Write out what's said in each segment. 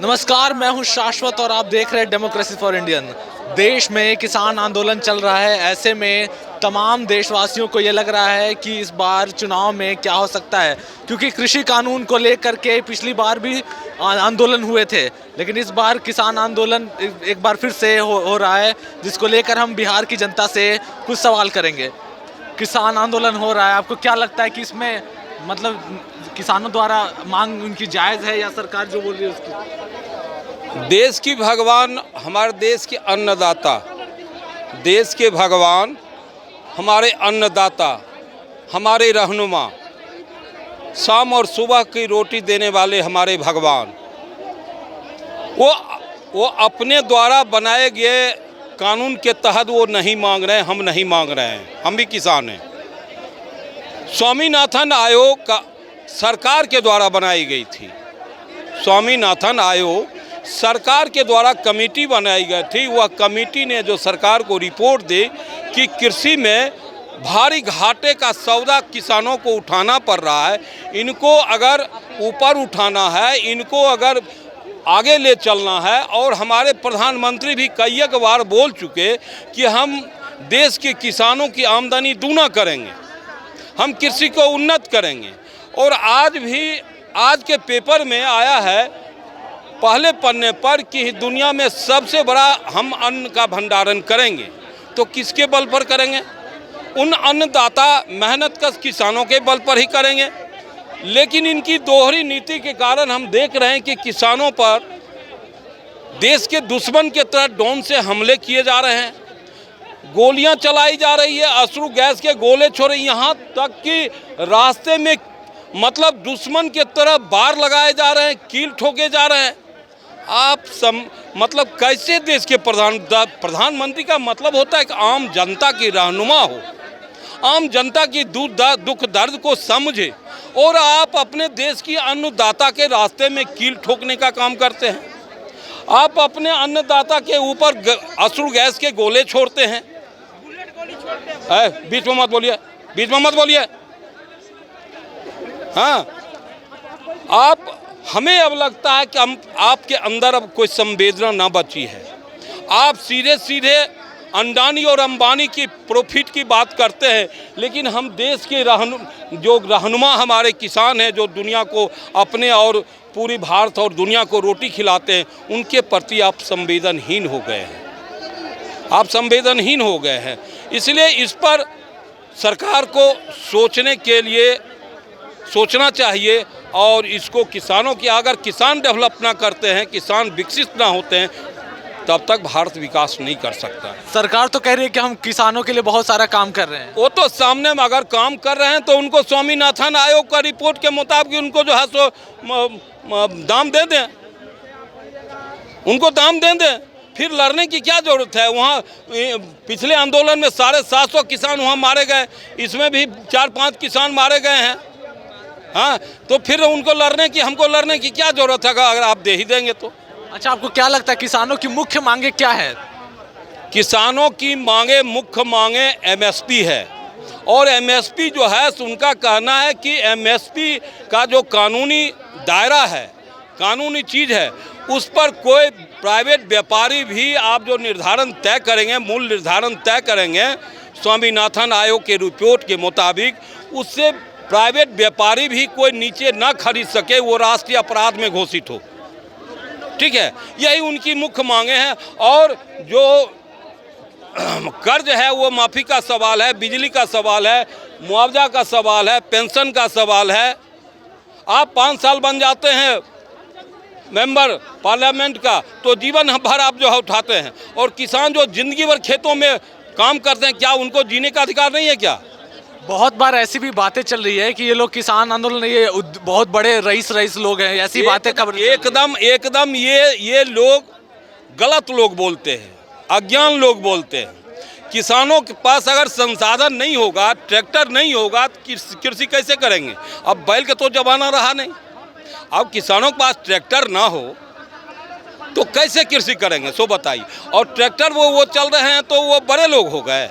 नमस्कार, मैं हूं शाश्वत और आप देख रहे हैं डेमोक्रेसी फॉर इंडियन। देश में किसान आंदोलन चल रहा है। ऐसे में तमाम देशवासियों को ये लग रहा है कि इस बार चुनाव में क्या हो सकता है, क्योंकि कृषि कानून को लेकर के पिछली बार भी आंदोलन हुए थे, लेकिन इस बार किसान आंदोलन एक बार फिर से हो रहा है, जिसको लेकर हम बिहार की जनता से कुछ सवाल करेंगे। किसान आंदोलन हो रहा है, आपको क्या लगता है कि इसमें मतलब किसानों द्वारा मांग उनकी जायज़ है या सरकार जो बोल रही है उसकी? देश की भगवान, हमारे देश के अन्नदाता, देश के भगवान, हमारे अन्नदाता, हमारे रहनुमा, शाम और सुबह की रोटी देने वाले हमारे भगवान, वो अपने द्वारा बनाए गए कानून के तहत वो नहीं मांग रहे हैं, हम नहीं मांग रहे हैं, हम भी किसान हैं। स्वामीनाथन आयोग का सरकार के द्वारा बनाई गई थी। स्वामीनाथन आयोग सरकार के द्वारा कमेटी बनाई गई थी। वह कमेटी ने जो सरकार को रिपोर्ट दी कि कृषि में भारी घाटे का सौदा किसानों को उठाना पड़ रहा है, इनको अगर ऊपर उठाना है, इनको अगर आगे ले चलना है, और हमारे प्रधानमंत्री भी कई बार बोल चुके कि हम देश के किसानों की आमदनी दूना करेंगे, हम कृषि को उन्नत करेंगे। और आज के पेपर में आया है पहले पन्ने पर कि दुनिया में सबसे बड़ा हम अन्न का भंडारण करेंगे। तो किसके बल पर करेंगे? उन अन्नदाता मेहनतकश किसानों के बल पर ही करेंगे। लेकिन इनकी दोहरी नीति के कारण हम देख रहे हैं कि किसानों पर देश के दुश्मन के तरह ड्रोन से हमले किए जा रहे हैं, गोलियां चलाई जा रही है, अश्रु गैस के गोले छोड़े, यहाँ तक कि रास्ते में मतलब दुश्मन के तरफ बार लगाए जा रहे हैं, कील ठोके जा रहे हैं। मतलब कैसे देश के प्रधानमंत्री का मतलब होता है कि आम जनता की रहनुमा हो, आम जनता की दुख दर्द को समझे, और आप अपने देश की अन्नदाता के रास्ते में कील ठोकने का काम करते हैं। आप अपने अन्नदाता के ऊपर अश्रु गैस के गोले छोड़ते हैं। बीच में मत बोलिए, बीच में मत बोलिए। हाँ, हमें अब लगता है कि आपके अंदर अब कोई संवेदना ना बची है। आप सीधे सीधे अंडानी और अंबानी की प्रॉफिट की बात करते हैं, लेकिन हम देश के जो रहनुमा हमारे किसान हैं, जो दुनिया को अपने और पूरी भारत और दुनिया को रोटी खिलाते हैं, उनके प्रति आप संवेदनहीन हो गए हैं। आप संवेदनहीन हो गए हैं। इसलिए इस पर सरकार को सोचने के लिए सोचना चाहिए, और इसको किसानों की, अगर किसान डेवलप ना करते हैं, किसान विकसित ना होते हैं, तब तक भारत विकास नहीं कर सकता। सरकार तो कह रही है कि हम किसानों के लिए बहुत सारा काम कर रहे हैं। वो तो सामने में अगर काम कर रहे हैं तो उनको स्वामीनाथन आयोग का रिपोर्ट के मुताबिक उनको जो है सो दाम दे दें, उनको दाम दे दें। फिर लड़ने की क्या ज़रूरत है? वहाँ पिछले आंदोलन में 750 किसान वहाँ मारे गए, इसमें भी 4-5 किसान मारे गए हैं। हाँ, तो फिर उनको हमको लड़ने की क्या ज़रूरत है अगर आप दे ही देंगे तो? अच्छा, आपको क्या लगता है किसानों की मुख्य मांगे क्या है? किसानों की मुख्य मांगे एमएसपी है, और एमएसपी जो है उनका कहना है कि एमएसपी का जो कानूनी दायरा है, कानूनी चीज़ है, उस पर कोई प्राइवेट व्यापारी भी आप जो निर्धारण तय करेंगे, मूल्य निर्धारण तय करेंगे स्वामीनाथन आयोग के रिपोर्ट के मुताबिक, उससे प्राइवेट व्यापारी भी कोई नीचे ना खरीद सके, वो राष्ट्रीय अपराध में घोषित हो। ठीक है, यही उनकी मुख्य मांगे हैं। और जो कर्ज है वो माफ़ी का सवाल है, बिजली का सवाल है, मुआवजा का सवाल है, पेंशन का सवाल है। आप 5 साल बन जाते हैं मेंबर पार्लियामेंट का, तो जीवन भर आप जो है उठाते हैं। और किसान जो जिंदगी भर खेतों में काम करते हैं, क्या उनको जीने का अधिकार नहीं है क्या? बहुत बार ऐसी भी बातें चल रही है कि ये लोग किसान आंदोलन, ये बहुत बड़े रईस लोग हैं, ऐसी बातें कब? एकदम ये लोग गलत लोग बोलते हैं, अज्ञान लोग बोलते हैं। किसानों के पास अगर संसाधन नहीं होगा, ट्रैक्टर नहीं होगा, तो कृषि कैसे करेंगे? अब बैल का तो जमाना रहा नहीं। अब किसानों के पास ट्रैक्टर ना हो तो कैसे कृषि करेंगे, सो बताइए। और ट्रैक्टर वो चल रहे हैं तो वो बड़े लोग हो गए,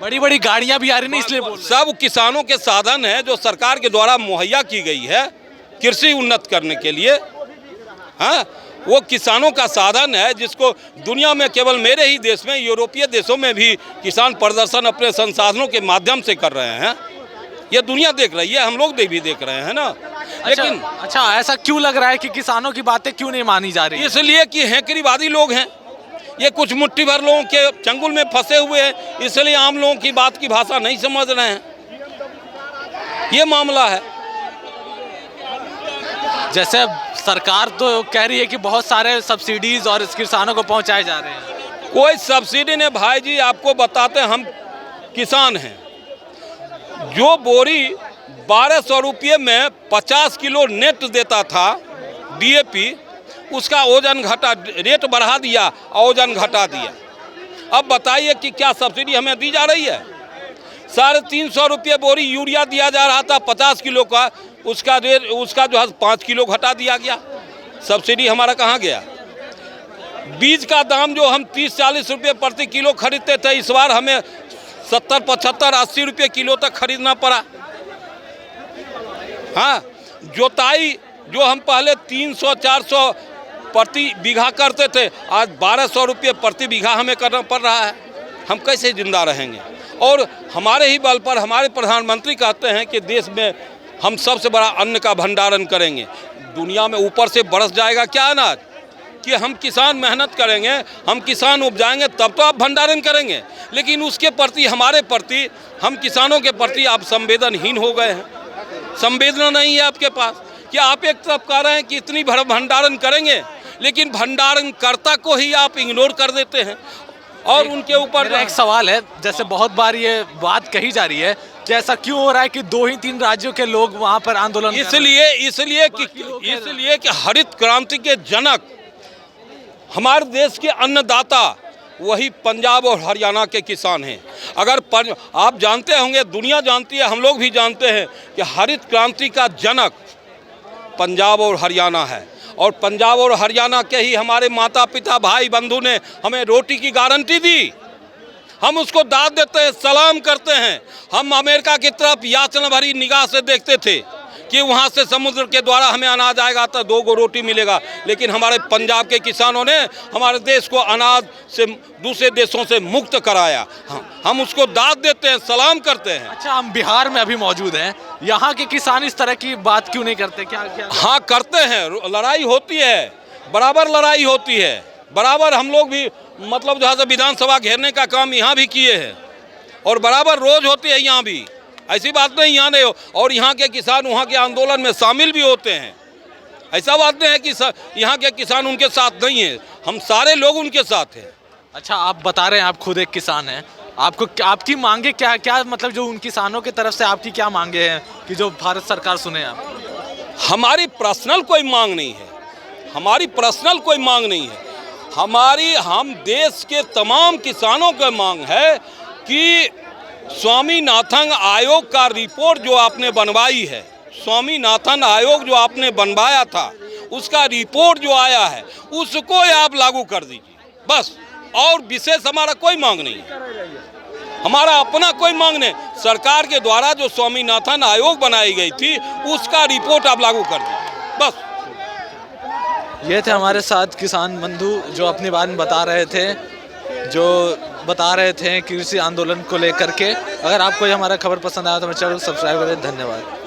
बड़ी बड़ी गाड़ियां भी आ रही नहीं, इसलिए सब किसानों के साधन है जो सरकार के द्वारा मुहैया की गई है कृषि उन्नत करने के लिए। हाँ, वो किसानों का साधन है, जिसको दुनिया में केवल मेरे ही देश में, यूरोपीय देशों में भी किसान प्रदर्शन अपने संसाधनों के माध्यम से कर रहे हैं। ये दुनिया देख रही है, हम लोग भी देख रहे हैं ना। लेकिन अच्छा ऐसा क्यों लग रहा है कि किसानों की बातें क्यों नहीं मानी जा रही? इसलिए कि हैकरीवादी लोग हैं, ये कुछ मुट्ठी भर लोगों के चंगुल में फंसे हुए हैं, इसलिए आम लोगों की बात की भाषा नहीं समझ रहे हैं। ये मामला है। जैसे सरकार तो कह रही है कि बहुत सारे सब्सिडीज और किसानों को पहुंचाए जा रहे हैं। कोई सब्सिडी नहीं भाई जी, आपको बताते हैं, हम किसान हैं। जो बोरी 1200 रुपये में 50 किलो नेट देता था DAP, उसका ओजन घटा, रेट बढ़ा दिया, ओजन घटा दिया। अब बताइए कि क्या सब्सिडी हमें दी जा रही है? 350 रुपये बोरी यूरिया दिया जा रहा था 50 किलो का, उसका रेट, उसका जो है 5 किलो घटा दिया गया। सब्सिडी हमारा कहाँ गया? बीज का दाम जो हम 30-40 रुपये प्रति किलो खरीदते थे, इस बार हमें 70-75-80 रुपये किलो तक खरीदना पड़ा। हाँ, जोताई जो हम पहले 300-400 प्रति बीघा करते थे, आज 1200 रुपये प्रति बीघा हमें करना पड़ रहा है। हम कैसे जिंदा रहेंगे? और हमारे ही बल पर हमारे प्रधानमंत्री कहते हैं कि देश में हम सबसे बड़ा अन्न का भंडारण करेंगे। दुनिया में ऊपर से बरस जाएगा क्या अनाज? कि हम किसान मेहनत करेंगे, हम किसान उपजाएंगे, तब तो आप भंडारण करेंगे। लेकिन उसके प्रति, हमारे प्रति, हम किसानों के प्रति आप संवेदनहीन हो गए हैं। संवेदना नहीं है आपके पास कि आप एक तरफ कह रहे हैं कि इतनी भंडारण करेंगे, लेकिन भंडारण कर्ता को ही आप इग्नोर कर देते हैं। और उनके ऊपर एक सवाल है, जैसे बहुत बार ये बात कही जा रही है कि ऐसा क्यों हो रहा है कि 2 ही 3 राज्यों के लोग वहाँ पर आंदोलन इसलिए कि हरित क्रांति के जनक, हमारे देश के अन्नदाता वही पंजाब और हरियाणा के किसान हैं। अगर आप जानते होंगे, दुनिया जानती है, हम लोग भी जानते हैं कि हरित क्रांति का जनक पंजाब और हरियाणा है। और पंजाब और हरियाणा के ही हमारे माता पिता भाई बंधु ने हमें रोटी की गारंटी दी। हम उसको दाद देते हैं, सलाम करते हैं। हम अमेरिका की तरफ याचना भरी निगाह से देखते थे कि वहाँ से समुद्र के द्वारा हमें अनाज आएगा तो 2 गो रोटी मिलेगा। लेकिन हमारे पंजाब के किसानों ने हमारे देश को अनाज से दूसरे देशों से मुक्त कराया। हम उसको दाद देते हैं, सलाम करते हैं। अच्छा, हम बिहार में अभी मौजूद हैं, यहाँ के किसान इस तरह की बात क्यों नहीं करते? क्या? हाँ करते हैं, लड़ाई होती है, बराबर लड़ाई होती है, बराबर हम लोग भी मतलब जो है विधानसभा घेरने का काम यहाँ भी किए हैं, और बराबर रोज होती है यहाँ भी। ऐसी बात नहीं यहाँ नहीं हो। और यहाँ के किसान वहाँ के आंदोलन में शामिल भी होते हैं। ऐसा बात नहीं है कि यहाँ के किसान उनके साथ नहीं है, हम सारे लोग उनके साथ हैं। अच्छा, आप बता रहे हैं आप खुद एक किसान हैं, आपको आपकी मांगे क्या क्या, मतलब जो उन किसानों की तरफ से आपकी क्या मांगे हैं कि जो भारत सरकार सुने? आप? हमारी पर्सनल कोई मांग नहीं है, हमारी पर्सनल कोई मांग नहीं है। हम देश के तमाम किसानों का मांग है कि स्वामीनाथन आयोग का रिपोर्ट जो आपने बनवाई है, स्वामीनाथन आयोग जो आपने बनवाया था, उसका रिपोर्ट जो आया है उसको आप लागू कर दीजिए, बस। और विशेष हमारा कोई मांग नहीं है, हमारा अपना कोई मांग नहीं। सरकार के द्वारा जो स्वामीनाथन आयोग बनाई गई थी उसका रिपोर्ट आप लागू कर दीजिए, बस। ये थे हमारे साथ किसान बंधु जो अपनी बात बता रहे थे, जो बता रहे थे कृषि आंदोलन को लेकर के। अगर आपको ये हमारा खबर पसंद आया तो मेरे चैनल को सब्सक्राइब करें। धन्यवाद।